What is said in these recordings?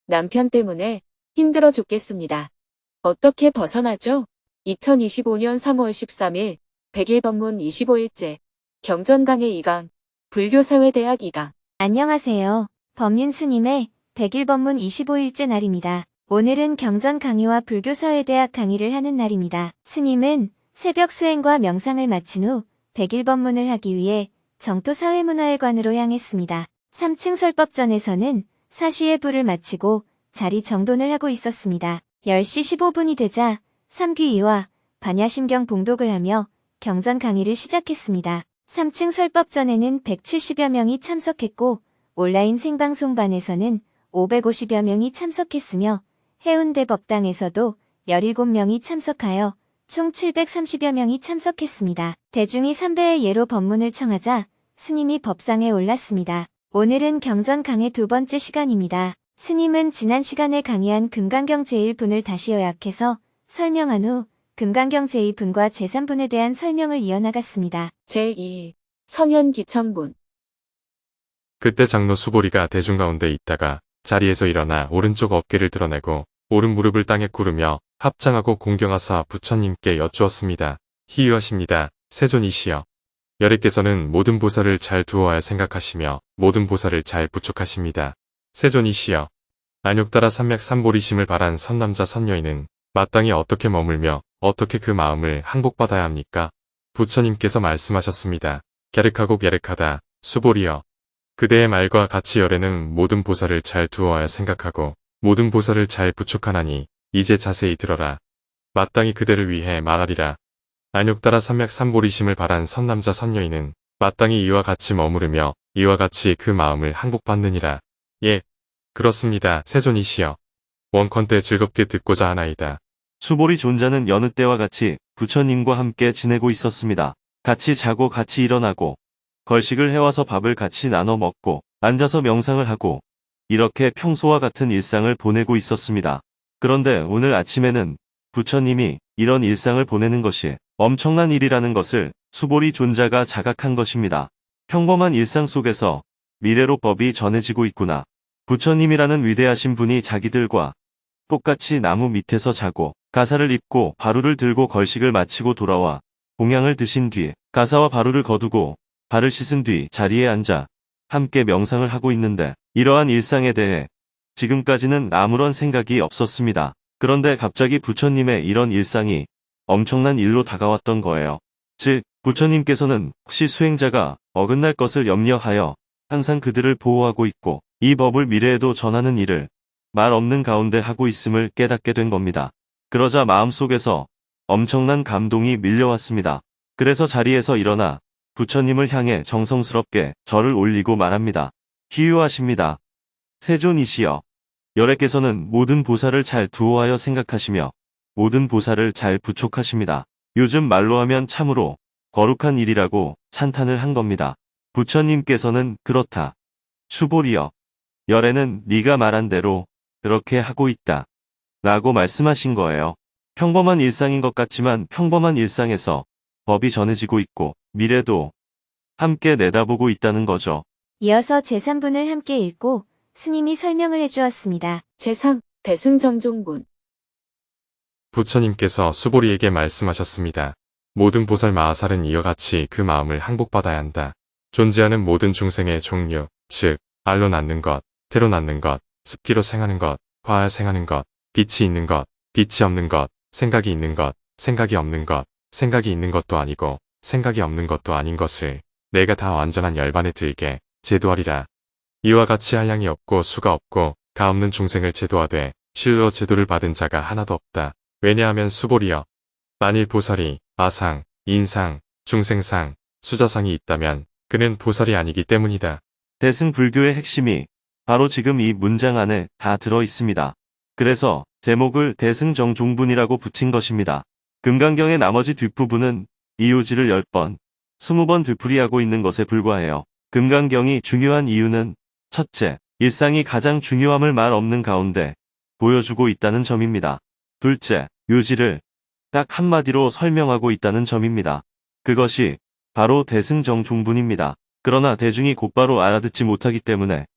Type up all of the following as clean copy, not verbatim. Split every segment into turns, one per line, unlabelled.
남편 때문에 힘들어 죽겠습니다. 어떻게 벗어나죠? 2025년 3월 13일 100일 법문 25일째 경전강의 2강 불교사회대학 2강.
안녕하세요. 법륜 스님의 100일 법문 25일째 날입니다. 오늘은 경전 강의와 불교사회대학 강의를 하는 날입니다. 스님은 새벽 수행과 명상을 마친 후 100일 법문을 하기 위해 정토사회문화회관으로 향했습니다. 3층 설법전에서는 사시의 불을 마치고 자리 정돈을 하고 있었습니다. 10시 15분이 되자 삼귀이와 반야심경 봉독을 하며 경전 강의를 시작했습니다. 3층 설법전에는 170여 명이 참석했고 온라인 생방송반에서는 550여 명이 참석했으며 해운대 법당에서도 17명이 참석하여 총 730여 명이 참석했습니다. 대중이 3배의 예로 법문을 청하자 스님이 법상에 올랐습니다. 오늘은 경전 강의 두 번째 시간입니다. 스님은 지난 시간에 강의한 금강경 제1분을 다시 요약해서 설명한 후 금강경 제2분과 제3분에 대한 설명을 이어나갔습니다.
제2. 성현기천문.
그때 장로 수보리가 대중 가운데 있다가 자리에서 일어나 오른쪽 어깨를 드러내고 오른 무릎을 땅에 구르며 합장하고 공경하사 부처님께 여쭈었습니다. 희유하십니다. 세존이시여. 열애께서는 모든 보살을 잘 두어야 생각하시며 모든 보살을 잘 부축하십니다. 세존이시여. 안욕따라 삼맥 삼보리심을 바란 선남자 선여인은 마땅히 어떻게 머물며 어떻게 그 마음을 항복받아야 합니까? 부처님께서 말씀하셨습니다. 갸륵하고 갸륵하다. 수보리여. 그대의 말과 같이 열애는 모든 보살을 잘 두어야 생각하고 모든 보살을 잘 부축하나니 이제 자세히 들어라. 마땅히 그대를 위해 말하리라. 안욕따라 삼맥 삼보리심을 바란 선남자 선여인은 마땅히 이와 같이 머무르며 이와 같이 그 마음을 항복받느니라. 예, 그렇습니다. 세존이시여. 원컨대 즐겁게 듣고자 하나이다.
수보리 존자는 여느 때와 같이 부처님과 함께 지내고 있었습니다. 같이 자고 같이 일어나고 걸식을 해와서 밥을 같이 나눠 먹고 앉아서 명상을 하고 이렇게 평소와 같은 일상을 보내고 있었습니다. 그런데 오늘 아침에는 부처님이 이런 일상을 보내는 것이 엄청난 일이라는 것을 수보리 존자가 자각한 것입니다. 평범한 일상 속에서 미래로 법이 전해지고 있구나. 부처님이라는 위대하신 분이 자기들과 똑같이 나무 밑에서 자고 가사를 입고 바루를 들고 걸식을 마치고 돌아와 공양을 드신 뒤 가사와 바루를 거두고 발을 씻은 뒤 자리에 앉아 함께 명상을 하고 있는데 이러한 일상에 대해 지금까지는 아무런 생각이 없었습니다. 그런데 갑자기 부처님의 이런 일상이 엄청난 일로 다가왔던 거예요. 즉, 부처님께서는 혹시 수행자가 어긋날 것을 염려하여 항상 그들을 보호하고 있고 이 법을 미래에도 전하는 일을 말 없는 가운데 하고 있음을 깨닫게 된 겁니다. 그러자 마음속에서 엄청난 감동이 밀려왔습니다. 그래서 자리에서 일어나 부처님을 향해 정성스럽게 절을 올리고 말합니다. 희유하십니다. 세존이시여. 열애께서는 모든 보살을 잘 두어하여 생각하시며 모든 보살을 잘 부촉하십니다. 요즘 말로 하면 참으로 거룩한 일이라고 찬탄을 한 겁니다. 부처님께서는 그렇다. 수보리여. 열애는 네가 말한 대로 그렇게 하고 있다. 라고 말씀하신 거예요. 평범한 일상인 것 같지만 평범한 일상에서 법이 전해지고 있고 미래도 함께 내다보고 있다는 거죠.
이어서 제3분을 함께 읽고 스님이 설명을 해주었습니다.
제3. 대승정종문.
부처님께서 수보리에게 말씀하셨습니다. 모든 보살 마하살은 이와 같이 그 마음을 항복받아야 한다. 존재하는 모든 중생의 종류, 즉 알로 낳는 것, 태로 낳는 것, 습기로 생하는 것, 화하여 생하는 것, 빛이 있는 것, 빛이 없는 것, 생각이 있는 것, 생각이 없는 것, 생각이 있는 것도 아니고 생각이 없는 것도 아닌 것을 내가 다 완전한 열반에 들게 제도하리라. 이와 같이 한량이 없고 수가 없고 가 없는 중생을 제도하되 실로 제도를 받은 자가 하나도 없다. 왜냐하면 수보리여. 만일 보살이 아상, 인상, 중생상, 수자상이 있다면 그는 보살이 아니기 때문이다.
대승불교의 핵심이 바로 지금 이 문장 안에 다 들어 있습니다. 그래서 제목을 대승정종분이라고 붙인 것입니다. 금강경의 나머지 뒷부분은 이유지를 10번, 20번 되풀이하고 있는 것에 불과해요. 금강경이 중요한 이유는 첫째, 일상이 가장 중요함을 말 없는 가운데 보여주고 있다는 점입니다. 둘째, 요지를 딱 한마디로 설명하고 있다는 점입니다. 그것이 바로 대승정종분입니다. 그러나 대중이 곧바로 알아듣지 못하기 때문에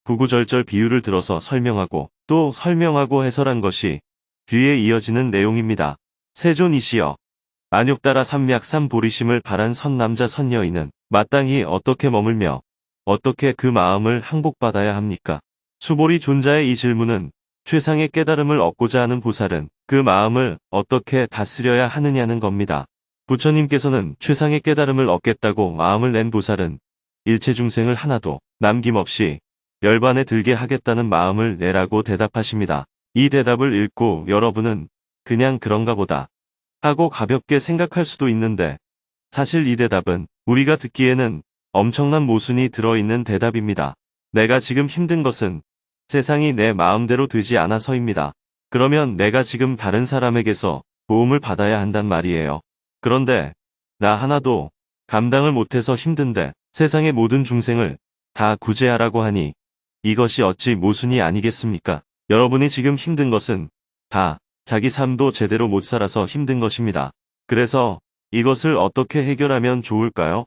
구구절절 비유를 들어서 설명하고 또 설명하고 해설한 것이 뒤에 이어지는 내용입니다. 세존이시여, 만욕 따라 삼맥삼 보리심을 바란 선남자 선여인은 마땅히 어떻게 머물며 어떻게 그 마음을 항복받아야 합니까? 수보리 존자의 이 질문은 최상의 깨달음을 얻고자 하는 보살은 그 마음을 어떻게 다스려야 하느냐는 겁니다. 부처님께서는 최상의 깨달음을 얻겠다고 마음을 낸 보살은 일체 중생을 하나도 남김없이 열반에 들게 하겠다는 마음을 내라고 대답하십니다. 이 대답을 읽고 여러분은 그냥 그런가 보다 하고 가볍게 생각할 수도 있는데 사실 이 대답은 우리가 듣기에는 엄청난 모순이 들어있는 대답입니다. 내가 지금 힘든 것은 세상이 내 마음대로 되지 않아서입니다. 그러면 내가 지금 다른 사람에게서 도움을 받아야 한단 말이에요. 그런데 나 하나도 감당을 못해서 힘든데 세상의 모든 중생을 다 구제하라고 하니 이것이 어찌 모순이 아니겠습니까? 여러분이 지금 힘든 것은 다 자기 삶도 제대로 못 살아서 힘든 것입니다. 그래서 이것을 어떻게 해결하면 좋을까요?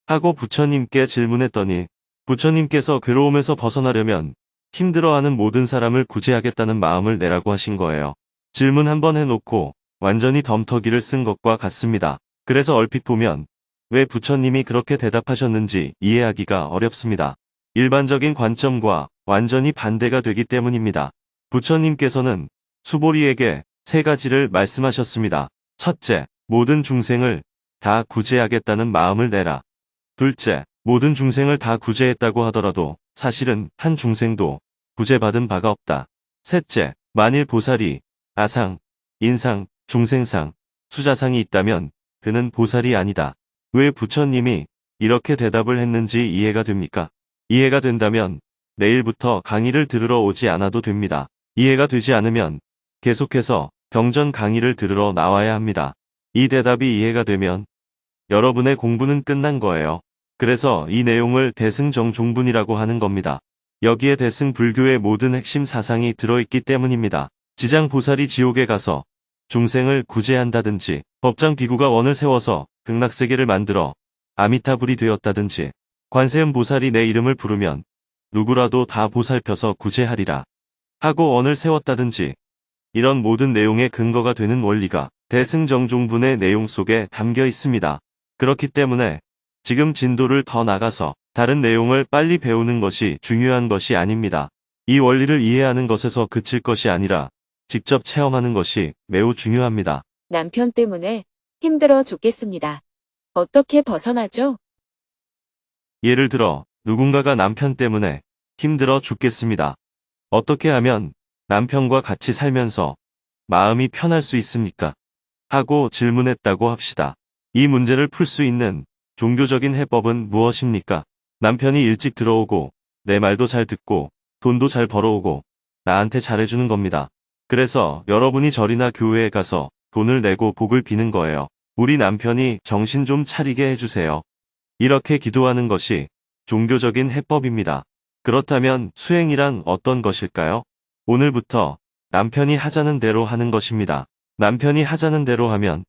하고 부처님께 질문했더니 부처님께서 괴로움에서 벗어나려면 힘들어하는 모든 사람을 구제하겠다는 마음을 내라고 하신 거예요. 질문 한번 해놓고 완전히 덤터기를 쓴 것과 같습니다. 그래서 얼핏 보면 왜 부처님이 그렇게 대답하셨는지 이해하기가 어렵습니다. 일반적인 관점과 완전히 반대가 되기 때문입니다. 부처님께서는 수보리에게 세 가지를 말씀하셨습니다. 첫째, 모든 중생을 다 구제하겠다는 마음을 내라. 둘째, 모든 중생을 다 구제했다고 하더라도 사실은 한 중생도 구제받은 바가 없다. 셋째, 만일 보살이 아상, 인상, 중생상, 수자상이 있다면 그는 보살이 아니다. 왜 부처님이 이렇게 대답을 했는지 이해가 됩니까? 이해가 된다면 내일부터 강의를 들으러 오지 않아도 됩니다. 이해가 되지 않으면 계속해서 경전 강의를 들으러 나와야 합니다. 이 대답이 이해가 되면 여러분의 공부는 끝난 거예요. 그래서 이 내용을 대승정종분이라고 하는 겁니다. 여기에 대승 불교의 모든 핵심 사상이 들어있기 때문입니다. 지장보살이 지옥에 가서 중생을 구제한다든지 법장 비구가 원을 세워서 극락세계를 만들어 아미타불이 되었다든지 관세음 보살이 내 이름을 부르면 누구라도 다 보살펴서 구제하리라 하고 원을 세웠다든지 이런 모든 내용의 근거가 되는 원리가 대승정종분의 내용 속에 담겨 있습니다. 그렇기 때문에 지금 진도를 더 나가서 다른 내용을 빨리 배우는 것이 중요한 것이 아닙니다. 이 원리를 이해하는 것에서 그칠 것이 아니라 직접 체험하는 것이 매우 중요합니다.
남편 때문에 힘들어 죽겠습니다. 어떻게 벗어나죠?
예를 들어 누군가가 남편 때문에 힘들어 죽겠습니다. 어떻게 하면 남편과 같이 살면서 마음이 편할 수 있습니까? 하고 질문했다고 합시다. 이 문제를 풀 수 있는 종교적인 해법은 무엇입니까? 남편이 일찍 들어오고 내 말도 잘 듣고 돈도 잘 벌어오고 나한테 잘해주는 겁니다. 그래서 여러분이 절이나 교회에 가서 돈을 내고 복을 비는 거예요. 우리 남편이 정신 좀 차리게 해주세요. 이렇게 기도하는 것이 종교적인 해법입니다. 그렇다면 수행이란 어떤 것일까요? 오늘부터 남편이 하자는 대로 하는 것입니다. 남편이 하자는 대로 하면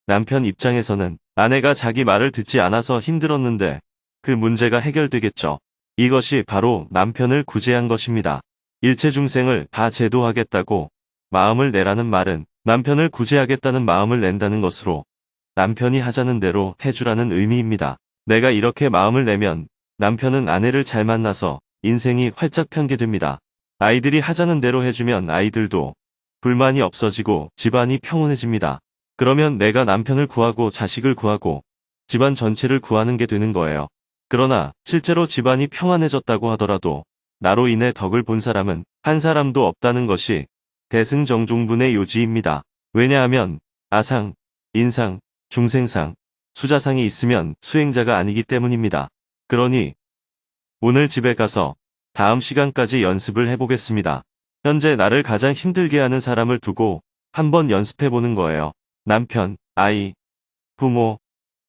남편 입장에서는 아내가 자기 말을 듣지 않아서 힘들었는데 그 문제가 해결되겠죠. 이것이 바로 남편을 구제한 것입니다. 일체 중생을 다 제도하겠다고 마음을 내라는 말은 남편을 구제하겠다는 마음을 낸다는 것으로 남편이 하자는 대로 해주라는 의미입니다. 내가 이렇게 마음을 내면 남편은 아내를 잘 만나서 인생이 활짝 편개됩니다. 아이들이 하자는 대로 해주면 아이들도 불만이 없어지고 집안이 평온해집니다. 그러면 내가 남편을 구하고 자식을 구하고 집안 전체를 구하는 게 되는 거예요. 그러나 실제로 집안이 평안해졌다고 하더라도 나로 인해 덕을 본 사람은 한 사람도 없다는 것이 대승정종분의 요지입니다. 왜냐하면 아상, 인상, 중생상, 수자상이 있으면 수행자가 아니기 때문입니다. 그러니 오늘 집에 가서 다음 시간까지 연습을 해보겠습니다. 현재 나를 가장 힘들게 하는 사람을 두고 한번 연습해보는 거예요. 남편, 아이, 부모,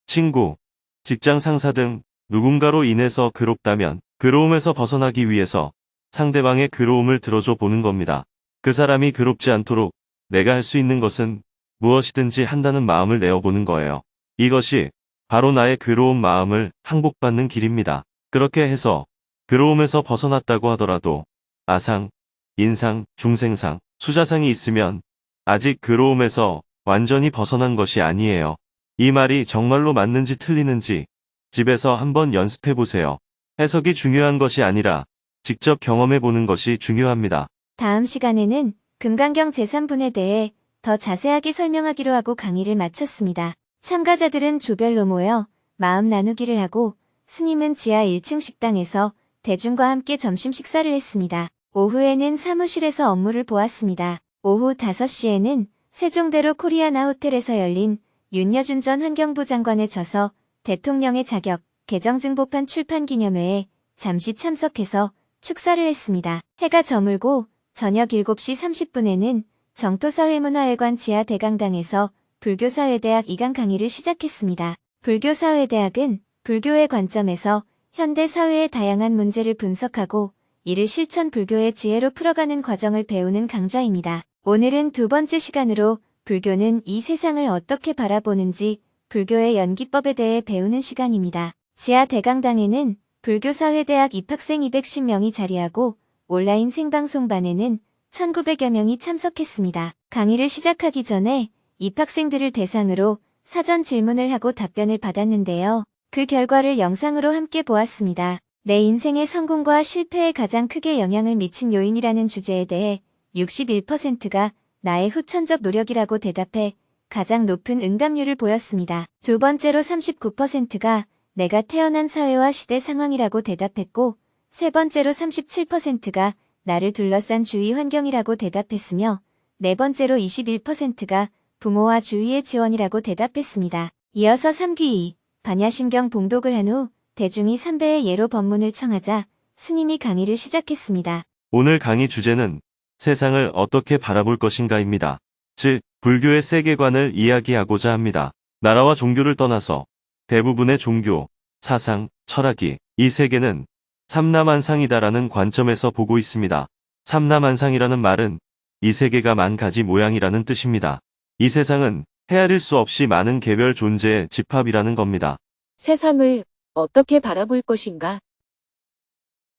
친구, 직장 상사 등 누군가로 인해서 괴롭다면 괴로움에서 벗어나기 위해서 상대방의 괴로움을 들어줘 보는 겁니다. 그 사람이 괴롭지 않도록 내가 할 수 있는 것은 무엇이든지 한다는 마음을 내어보는 거예요. 이것이 바로 나의 괴로운 마음을 항복받는 길입니다. 그렇게 해서 괴로움에서 벗어났다고 하더라도 아상, 인상, 중생상, 수자상이 있으면 아직 괴로움에서 완전히 벗어난 것이 아니에요. 이 말이 정말로 맞는지 틀리는지 집에서 한번 연습해 보세요. 해석이 중요한 것이 아니라 직접 경험해 보는 것이 중요합니다.
다음 시간에는 금강경 제3분에 대해 더 자세하게 설명하기로 하고 강의를 마쳤습니다. 참가자들은 조별로 모여 마음 나누기를 하고 스님은 지하 1층 식당에서 대중과 함께 점심 식사를 했습니다. 오후에는 사무실에서 업무를 보았습니다. 오후 5시에는 세종대로 코리아나 호텔에서 열린 윤여준 전 환경부 장관의 저서 대통령의 자격 개정증보판 출판 기념회에 잠시 참석해서 축사를 했습니다. 해가 저물고 저녁 7시 30분에는 정토사회문화회관 지하 대강당에서 불교사회대학 2강 강의를 시작했습니다. 불교사회대학은 불교의 관점에서 현대 사회의 다양한 문제를 분석하고 이를 실천 불교의 지혜로 풀어가는 과정을 배우는 강좌입니다. 오늘은 두 번째 시간으로 불교는 이 세상을 어떻게 바라보는지 불교의 연기법에 대해 배우는 시간입니다. 지하 대강당에는 불교사회대학 입학생 210명이 자리하고 온라인 생방송반에는 1900여 명이 참석했습니다. 강의를 시작하기 전에 입학생들을 대상으로 사전 질문을 하고 답변을 받았는데요. 그 결과를 영상으로 함께 보았습니다. 내 인생의 성공과 실패에 가장 크게 영향을 미친 요인이라는 주제에 대해 61%가 나의 후천적 노력이라고 대답해 가장 높은 응답률을 보였습니다. 두 번째로 39%가 내가 태어난 사회와 시대 상황이라고 대답했고, 세 번째로 37%가 나를 둘러싼 주위 환경이라고 대답했으며, 네 번째로 21%가 부모와 주위의 지원이라고 대답했습니다. 이어서 3귀, 반야심경 봉독을 한 후 대중이 3배의 예로 법문을 청하자 스님이 강의를 시작했습니다.
오늘 강의 주제는 세상을 어떻게 바라볼 것인가입니다. 즉, 불교의 세계관을 이야기하고자 합니다. 나라와 종교를 떠나서 대부분의 종교, 사상, 철학이 이 세계는 삼라만상이다라는 관점에서 보고 있습니다. 삼라만상이라는 말은 이 세계가 만 가지 모양이라는 뜻입니다. 이 세상은 헤아릴 수 없이 많은 개별 존재의 집합이라는 겁니다.
세상을 어떻게 바라볼 것인가?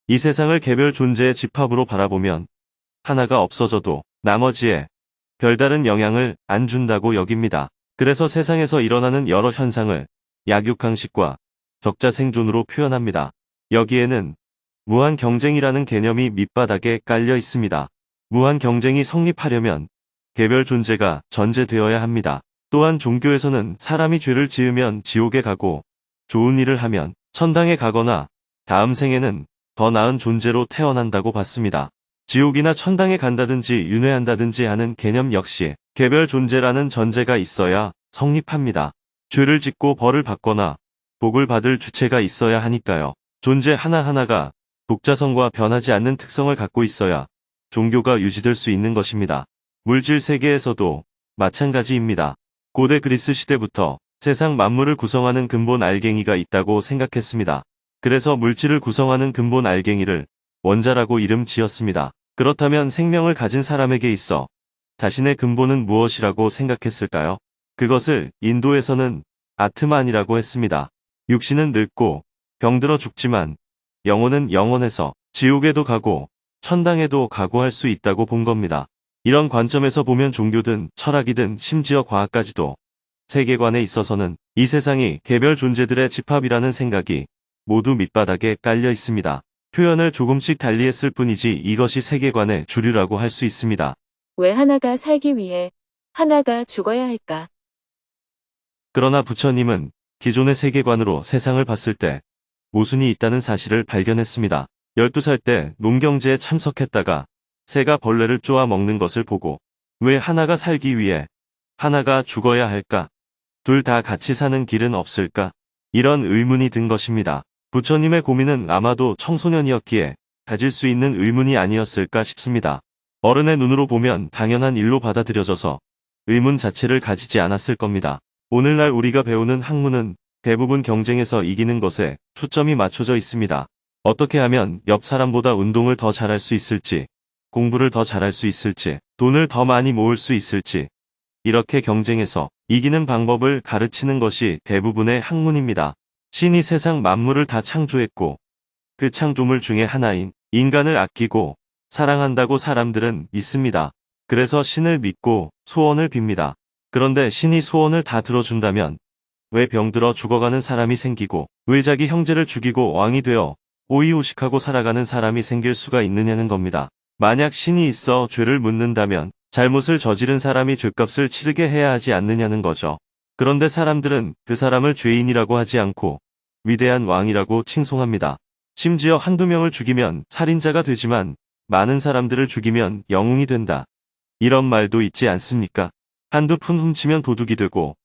이 세상을 개별 존재의 집합으로 바라보면 하나가 없어져도 나머지에 별다른 영향을 안 준다고 여깁니다. 그래서 세상에서 일어나는 여러 현상을 약육강식과 적자생존으로 표현합니다. 여기에는 무한 경쟁이라는 개념이 밑바닥에 깔려 있습니다. 무한 경쟁이 성립하려면 개별 존재가 전제되어야 합니다. 또한 종교에서는 사람이 죄를 지으면 지옥에 가고 좋은 일을 하면 천당에 가거나 다음 생에는 더 나은 존재로 태어난다고 봤습니다. 지옥이나 천당에 간다든지 윤회한다든지 하는 개념 역시 개별 존재라는 전제가 있어야 성립합니다. 죄를 짓고 벌을 받거나 복을 받을 주체가 있어야 하니까요. 존재 하나하나가 독자성과 변하지 않는 특성을 갖고 있어야 종교가 유지될 수 있는 것입니다. 물질 세계에서도 마찬가지입니다. 고대 그리스 시대부터 세상 만물을 구성하는 근본 알갱이가 있다고 생각했습니다. 그래서 물질을 구성하는 근본 알갱이를 원자라고 이름 지었습니다. 그렇다면 생명을 가진 사람에게 있어 자신의 근본은 무엇이라고 생각했을까요? 그것을 인도에서는 아트만이라고 했습니다. 육신은 늙고 병들어 죽지만 영혼은 영원해서 지옥에도 가고 천당에도 가고 할 수 있다고 본 겁니다. 이런 관점에서 보면 종교든 철학이든 심지어 과학까지도 세계관에 있어서는 이 세상이 개별 존재들의 집합이라는 생각이 모두 밑바닥에 깔려 있습니다. 표현을 조금씩 달리했을 뿐이지 이것이 세계관의 주류라고 할 수 있습니다.
왜 하나가 살기 위해 하나가 죽어야 할까?
그러나 부처님은 기존의 세계관으로 세상을 봤을 때 모순이 있다는 사실을 발견했습니다. 12살 때 농경제에 참석했다가 새가 벌레를 쪼아 먹는 것을 보고 왜 하나가 살기 위해 하나가 죽어야 할까? 둘 다 같이 사는 길은 없을까? 이런 의문이 든 것입니다. 부처님의 고민은 아마도 청소년이었기에 가질 수 있는 의문이 아니었을까 싶습니다. 어른의 눈으로 보면 당연한 일로 받아들여져서 의문 자체를 가지지 않았을 겁니다. 오늘날 우리가 배우는 학문은 대부분 경쟁에서 이기는 것에 초점이 맞춰져 있습니다. 어떻게 하면 옆 사람보다 운동을 더 잘할 수 있을지, 공부를 더 잘할 수 있을지, 돈을 더 많이 모을 수 있을지, 이렇게 경쟁해서 이기는 방법을 가르치는 것이 대부분의 학문입니다. 신이 세상 만물을 다 창조했고, 그 창조물 중에 하나인 인간을 아끼고 사랑한다고 사람들은 믿습니다. 그래서 신을 믿고 소원을 빕니다. 그런데 신이 소원을 다 들어준다면 왜 병들어 죽어가는 사람이 생기고 왜 자기 형제를 죽이고 왕이 되어 오이오식하고 살아가는 사람이 생길 수가 있느냐는 겁니다. 만약 신이 있어 죄를 묻는다면 잘못을 저지른 사람이 죄값을 치르게 해야 하지 않느냐는 거죠. 그런데 사람들은 그 사람을 죄인이라고 하지 않고 위대한 왕이라고 칭송합니다. 심지어 한두 명을 죽이면 살인자가 되지만 많은 사람들을 죽이면 영웅이 된다. 이런 말도 있지 않습니까? 한두 푼 훔치면 도둑이 되고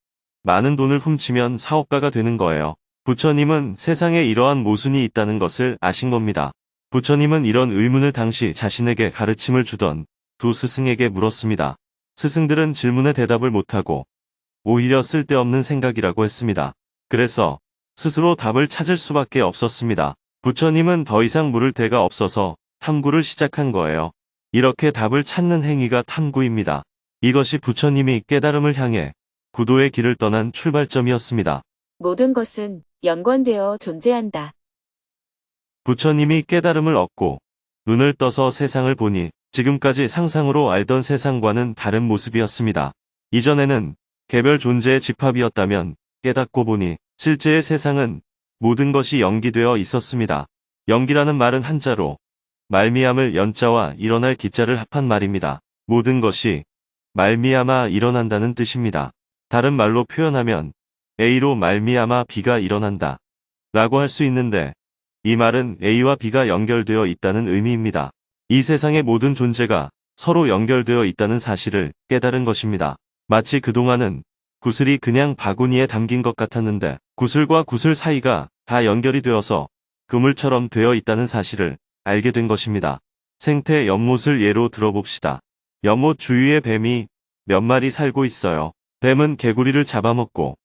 많은 돈을 훔치면 사업가가 되는 거예요. 부처님은 세상에 이러한 모순이 있다는 것을 아신 겁니다. 부처님은 이런 의문을 당시 자신에게 가르침을 주던 두 스승에게 물었습니다. 스승들은 질문에 대답을 못하고 오히려 쓸데없는 생각이라고 했습니다. 그래서 스스로 답을 찾을 수밖에 없었습니다. 부처님은 더 이상 물을 데가 없어서 탐구를 시작한 거예요. 이렇게 답을 찾는 행위가 탐구입니다. 이것이 부처님이 깨달음을 향해 구도의 길을 떠난 출발점이었습니다.
모든 것은 연관되어 존재한다.
부처님이 깨달음을 얻고 눈을 떠서 세상을 보니 지금까지 상상으로 알던 세상과는 다른 모습이었습니다. 이전에는 개별 존재의 집합이었다면 깨닫고 보니 실제의 세상은 모든 것이 연기되어 있었습니다. 연기라는 말은 한자로 말미암을 연자와 일어날 기자를 합한 말입니다. 모든 것이 말미암아 일어난다는 뜻입니다. 다른 말로 표현하면 A로 말미암아 B가 일어난다 라고 할 수 있는데 이 말은 A와 B가 연결되어 있다는 의미입니다. 이 세상의 모든 존재가 서로 연결되어 있다는 사실을 깨달은 것입니다. 마치 그동안은 구슬이 그냥 바구니에 담긴 것 같았는데 구슬과 구슬 사이가 다 연결이 되어서 그물처럼 되어 있다는 사실을 알게 된 것입니다. 생태 연못을 예로 들어봅시다. 연못 주위에 뱀이 몇 마리 살고 있어요. 뱀은 개구리를 잡아먹고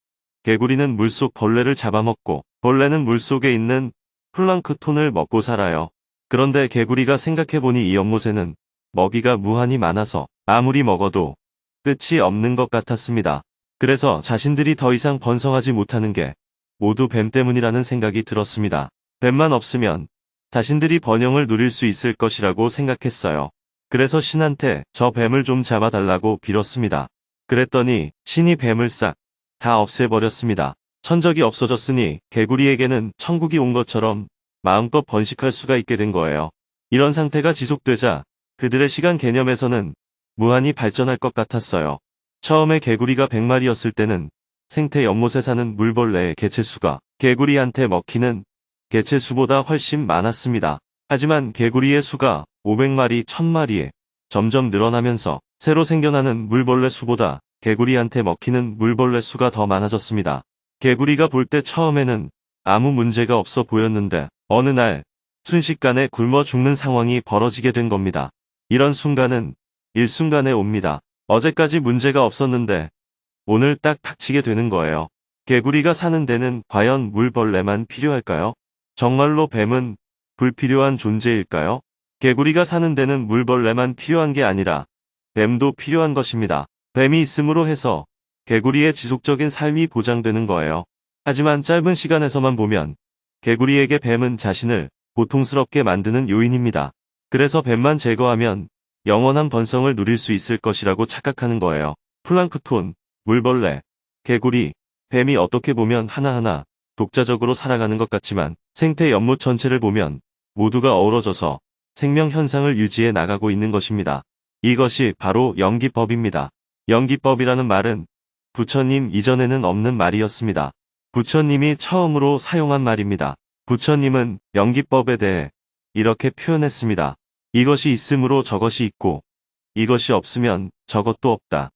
개구리는 물속 벌레를 잡아먹고 벌레는 물속에 있는 플랑크톤을 먹고 살아요. 그런데 개구리가 생각해보니 이 연못에는 먹이가 무한히 많아서 아무리 먹어도 끝이 없는 것 같았습니다. 그래서 자신들이 더 이상 번성하지 못하는 게 모두 뱀 때문이라는 생각이 들었습니다. 뱀만 없으면 자신들이 번영을 누릴 수 있을 것이라고 생각했어요. 그래서 신한테 저 뱀을 좀 잡아달라고 빌었습니다. 그랬더니 신이 뱀을 싹 다 없애버렸습니다. 천적이 없어졌으니 개구리에게는 천국이 온 것처럼 마음껏 번식할 수가 있게 된 거예요. 이런 상태가 지속되자 그들의 시간 개념에서는 무한히 발전할 것 같았어요. 처음에 개구리가 100마리였을 때는 생태 연못에 사는 물벌레의 개체수가 개구리한테 먹히는 개체수보다 훨씬 많았습니다. 하지만 개구리의 수가 500마리, 1000마리에 점점 늘어나면서 새로 생겨나는 물벌레 수보다 개구리한테 먹히는 물벌레 수가 더 많아졌습니다. 개구리가 볼 때 처음에는 아무 문제가 없어 보였는데 어느 날 순식간에 굶어 죽는 상황이 벌어지게 된 겁니다. 이런 순간은 일순간에 옵니다. 어제까지 문제가 없었는데 오늘 딱 닥치게 되는 거예요. 개구리가 사는 데는 과연 물벌레만 필요할까요? 정말로 뱀은 불필요한 존재일까요? 개구리가 사는 데는 물벌레만 필요한 게 아니라 뱀도 필요한 것입니다. 뱀이 있음으로 해서 개구리의 지속적인 삶이 보장되는 거예요. 하지만 짧은 시간에서만 보면 개구리에게 뱀은 자신을 고통스럽게 만드는 요인입니다. 그래서 뱀만 제거하면 영원한 번성을 누릴 수 있을 것이라고 착각하는 거예요. 플랑크톤, 물벌레, 개구리, 뱀이 어떻게 보면 하나하나 독자적으로 살아가는 것 같지만 생태 연못 전체를 보면 모두가 어우러져서 생명 현상을 유지해 나가고 있는 것입니다. 이것이 바로 연기법입니다. 연기법이라는 말은 부처님 이전에는 없는 말이었습니다. 부처님이 처음으로 사용한 말입니다. 부처님은 연기법에 대해 이렇게 표현했습니다. 이것이 있으므로 저것이 있고 이것이 없으면 저것도 없다.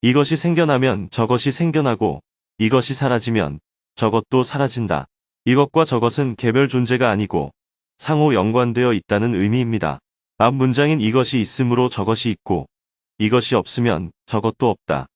이것이 생겨나면 저것이 생겨나고 이것이 사라지면 저것도 사라진다. 이것과 저것은 개별 존재가 아니고 상호 연관되어 있다는 의미입니다. 앞 문장인 이것이 있으므로 저것이 있고 이것이 없으면 저것도 없다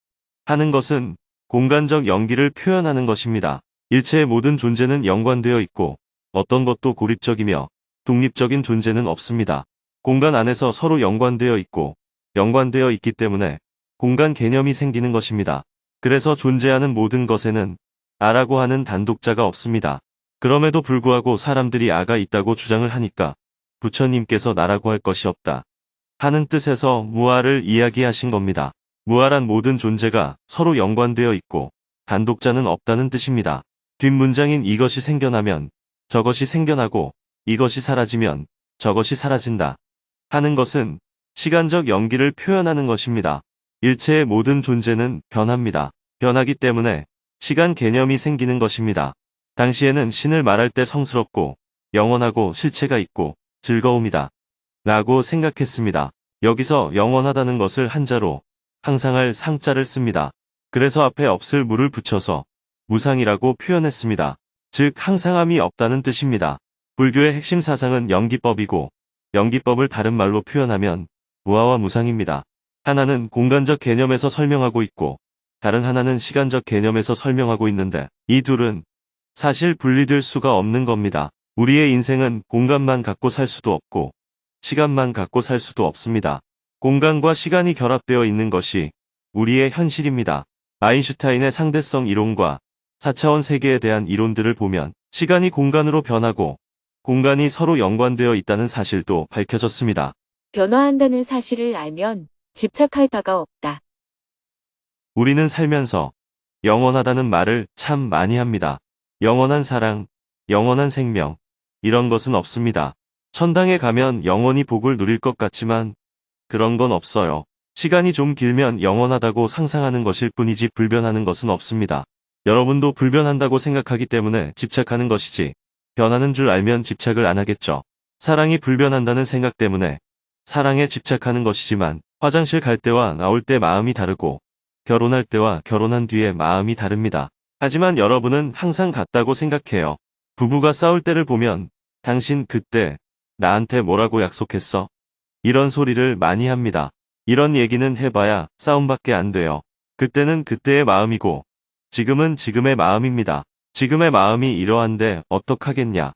하는 것은 공간적 연기를 표현하는 것입니다. 일체의 모든 존재는 연관되어 있고 어떤 것도 고립적이며 독립적인 존재는 없습니다. 공간 안에서 서로 연관되어 있고 연관되어 있기 때문에 공간 개념이 생기는 것입니다. 그래서 존재하는 모든 것에는 아라고 하는 단독자가 없습니다. 그럼에도 불구하고 사람들이 아가 있다고 주장을 하니까 부처님께서 나라고 할 것이 없다 하는 뜻에서 무아를 이야기하신 겁니다. 무아란 모든 존재가 서로 연관되어 있고 단독자는 없다는 뜻입니다. 뒷문장인 이것이 생겨나면 저것이 생겨나고 이것이 사라지면 저것이 사라진다 하는 것은 시간적 연기를 표현하는 것입니다. 일체의 모든 존재는 변합니다. 변하기 때문에 시간 개념이 생기는 것입니다. 당시에는 신을 말할 때 성스럽고 영원하고 실체가 있고 즐거움이다 라고 생각했습니다. 여기서 영원하다는 것을 한자로 항상할 상자를 씁니다. 그래서 앞에 없을 무를 붙여서 무상이라고 표현했습니다. 즉 항상함이 없다는 뜻입니다. 불교의 핵심 사상은 연기법이고 연기법을 다른 말로 표현하면 무아와 무상입니다. 하나는 공간적 개념에서 설명하고 있고 다른 하나는 시간적 개념에서 설명하고 있는데 이 둘은 사실 분리될 수가 없는 겁니다. 우리의 인생은 공간만 갖고 살 수도 없고 시간만 갖고 살 수도 없습니다. 공간과 시간이 결합되어 있는 것이 우리의 현실입니다. 아인슈타인의 상대성 이론과 4차원 세계에 대한 이론들을 보면 시간이 공간으로 변하고 공간이 서로 연관되어 있다는 사실도 밝혀졌습니다.
변화한다는 사실을 알면 집착할 바가 없다.
우리는 살면서 영원하다는 말을 참 많이 합니다. 영원한 사랑, 영원한 생명, 이런 것은 없습니다. 천당에 가면 영원히 복을 누릴 것 같지만 그런 건 없어요. 시간이 좀 길면 영원하다고 상상하는 것일 뿐이지 불변하는 것은 없습니다. 여러분도 불변한다고 생각하기 때문에 집착하는 것이지 변하는 줄 알면 집착을 안 하겠죠. 사랑이 불변한다는 생각 때문에 사랑에 집착하는 것이지만 화장실 갈 때와 나올 때 마음이 다르고 결혼할 때와 결혼한 뒤에 마음이 다릅니다. 하지만 여러분은 항상 같다고 생각해요. 부부가 싸울 때를 보면 당신 그때 나한테 뭐라고 약속했어? 이런 소리를 많이 합니다. 이런 얘기는 해봐야 싸움밖에 안 돼요. 그때는 그때의 마음이고 지금은 지금의 마음입니다. 지금의 마음이 이러한데 어떡하겠냐.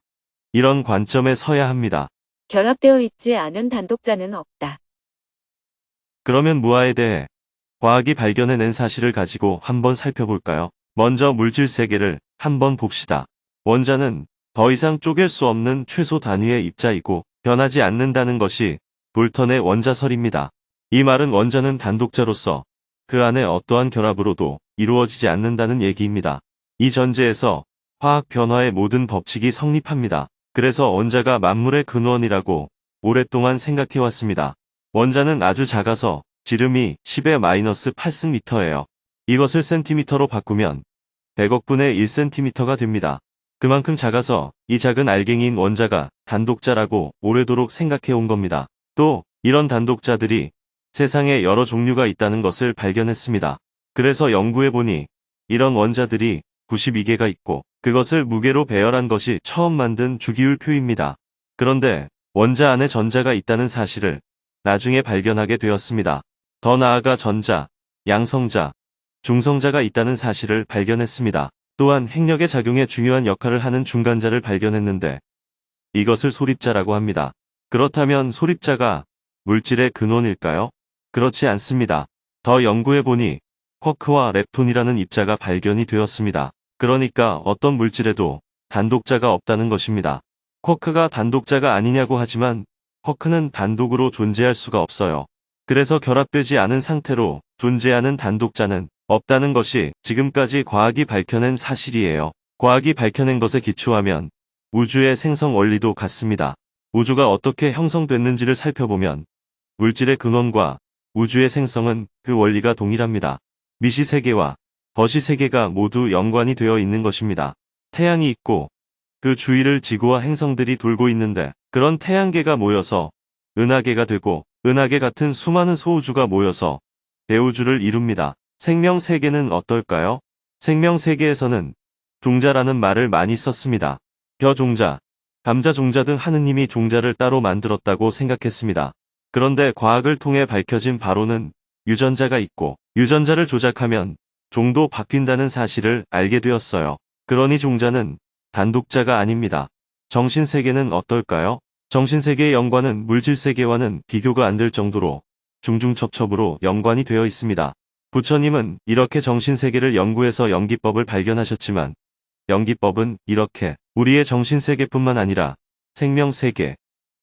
이런 관점에 서야 합니다.
결합되어 있지 않은 단독자는 없다.
그러면 무아에 대해 과학이 발견해낸 사실을 가지고 한번 살펴볼까요? 먼저 물질 세계를 한번 봅시다. 원자는 더 이상 쪼갤 수 없는 최소 단위의 입자이고 변하지 않는다는 것이 볼턴의 원자설입니다. 이 말은 원자는 단독자로서 그 안에 어떠한 결합으로도 이루어지지 않는다는 얘기입니다. 이 전제에서 화학 변화의 모든 법칙이 성립합니다. 그래서 원자가 만물의 근원이라고 오랫동안 생각해왔습니다. 원자는 아주 작아서 지름이 10의 마이너스 8승미터예요. 이것을 센티미터로 바꾸면 100억 분의 1cm가 됩니다. 그만큼 작아서 이 작은 알갱이인 원자가 단독자라고 오래도록 생각해온 겁니다. 또 이런 단독자들이 세상에 여러 종류가 있다는 것을 발견했습니다. 그래서 연구해보니 이런 원자들이 92개가 있고 그것을 무게로 배열한 것이 처음 만든 주기율표입니다. 그런데 원자 안에 전자가 있다는 사실을 나중에 발견하게 되었습니다. 더 나아가 전자, 양성자, 중성자가 있다는 사실을 발견했습니다. 또한 핵력의 작용에 중요한 역할을 하는 중간자를 발견했는데 이것을 소립자라고 합니다. 그렇다면 소립자가 물질의 근원일까요? 그렇지 않습니다. 더 연구해보니 쿼크와 렙톤이라는 입자가 발견이 되었습니다. 그러니까 어떤 물질에도 단독자가 없다는 것입니다. 쿼크가 단독자가 아니냐고 하지만 쿼크는 단독으로 존재할 수가 없어요. 그래서 결합되지 않은 상태로 존재하는 단독자는 없다는 것이 지금까지 과학이 밝혀낸 사실이에요. 과학이 밝혀낸 것에 기초하면 우주의 생성 원리도 같습니다. 우주가 어떻게 형성됐는지를 살펴보면 물질의 근원과 우주의 생성은 그 원리가 동일합니다. 미시 세계와 거시 세계가 모두 연관이 되어 있는 것입니다. 태양이 있고 그 주위를 지구와 행성들이 돌고 있는데 그런 태양계가 모여서 은하계가 되고 은하계 같은 수많은 소우주가 모여서 대우주를 이룹니다. 생명 세계는 어떨까요? 생명 세계에서는 종자라는 말을 많이 썼습니다. 벼 종자, 감자 종자 등 하느님이 종자를 따로 만들었다고 생각했습니다. 그런데 과학을 통해 밝혀진 바로는 유전자가 있고 유전자를 조작하면 종도 바뀐다는 사실을 알게 되었어요. 그러니 종자는 단독자가 아닙니다. 정신세계는 어떨까요? 정신세계의 연관은 물질세계와는 비교가 안 될 정도로 중중첩첩으로 연관이 되어 있습니다. 부처님은 이렇게 정신세계를 연구해서 연기법을 발견하셨지만 연기법은 이렇게 우리의 정신세계뿐만 아니라 생명세계,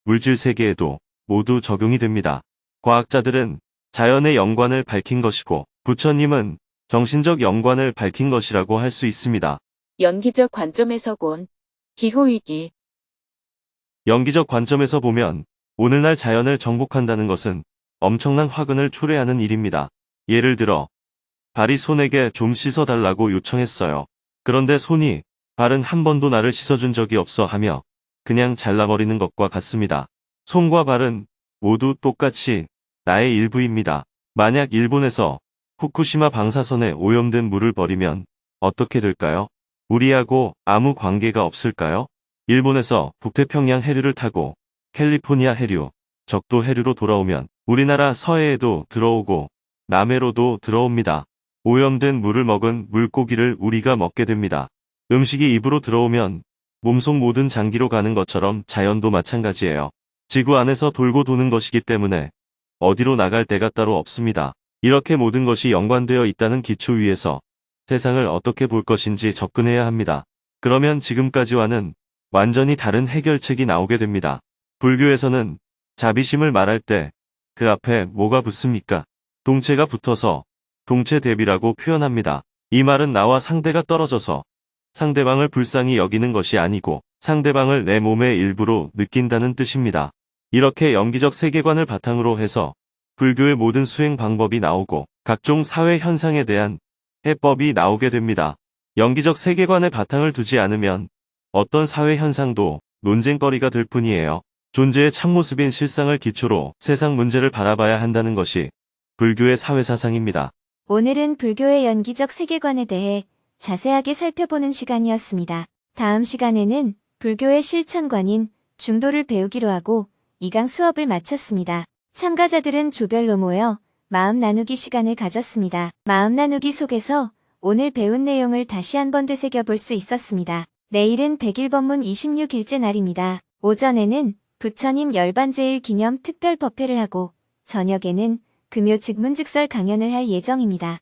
물질세계에도 모두 적용이 됩니다. 과학자들은 자연의 연관을 밝힌 것이고 부처님은 정신적 연관을 밝힌 것이라고 할 수 있습니다.
연기적 관점에서 본 기후위기.
연기적 관점에서 보면 오늘날 자연을 정복한다는 것은 엄청난 화근을 초래하는 일입니다. 예를 들어 발이 손에게 좀 씻어달라고 요청했어요. 그런데 손이 발은 한 번도 나를 씻어준 적이 없어 하며 그냥 잘라버리는 것과 같습니다. 손과 발은 모두 똑같이 나의 일부입니다. 만약 일본에서 후쿠시마 방사선에 오염된 물을 버리면 어떻게 될까요? 우리하고 아무 관계가 없을까요? 일본에서 북태평양 해류를 타고 캘리포니아 해류, 적도 해류로 돌아오면 우리나라 서해에도 들어오고 남해로도 들어옵니다. 오염된 물을 먹은 물고기를 우리가 먹게 됩니다. 음식이 입으로 들어오면 몸속 모든 장기로 가는 것처럼 자연도 마찬가지예요. 지구 안에서 돌고 도는 것이기 때문에 어디로 나갈 데가 따로 없습니다. 이렇게 모든 것이 연관되어 있다는 기초 위에서 세상을 어떻게 볼 것인지 접근해야 합니다. 그러면 지금까지와는 완전히 다른 해결책이 나오게 됩니다. 불교에서는 자비심을 말할 때 그 앞에 뭐가 붙습니까? 동체가 붙어서 동체 대비라고 표현합니다. 이 말은 나와 상대가 떨어져서 상대방을 불쌍히 여기는 것이 아니고 상대방을 내 몸의 일부로 느낀다는 뜻입니다. 이렇게 연기적 세계관을 바탕으로 해서 불교의 모든 수행 방법이 나오고 각종 사회 현상에 대한 해법이 나오게 됩니다. 연기적 세계관의 바탕을 두지 않으면 어떤 사회 현상도 논쟁거리가 될 뿐이에요. 존재의 참모습인 실상을 기초로 세상 문제를 바라봐야 한다는 것이 불교의 사회사상입니다.
오늘은 불교의 연기적 세계관에 대해 자세하게 살펴보는 시간이었습니다. 다음 시간에는 불교의 실천관인 중도를 배우기로 하고 2강 수업을 마쳤습니다. 참가자들은 조별로 모여 마음 나누기 시간을 가졌습니다. 마음 나누기 속에서 오늘 배운 내용을 다시 한번 되새겨볼 수 있었습니다. 내일은 100일 법문 26일째 날입니다. 오전에는 부처님 열반제일 기념 특별 법회를 하고 저녁에는 금요 즉문즉설 강연을 할 예정입니다.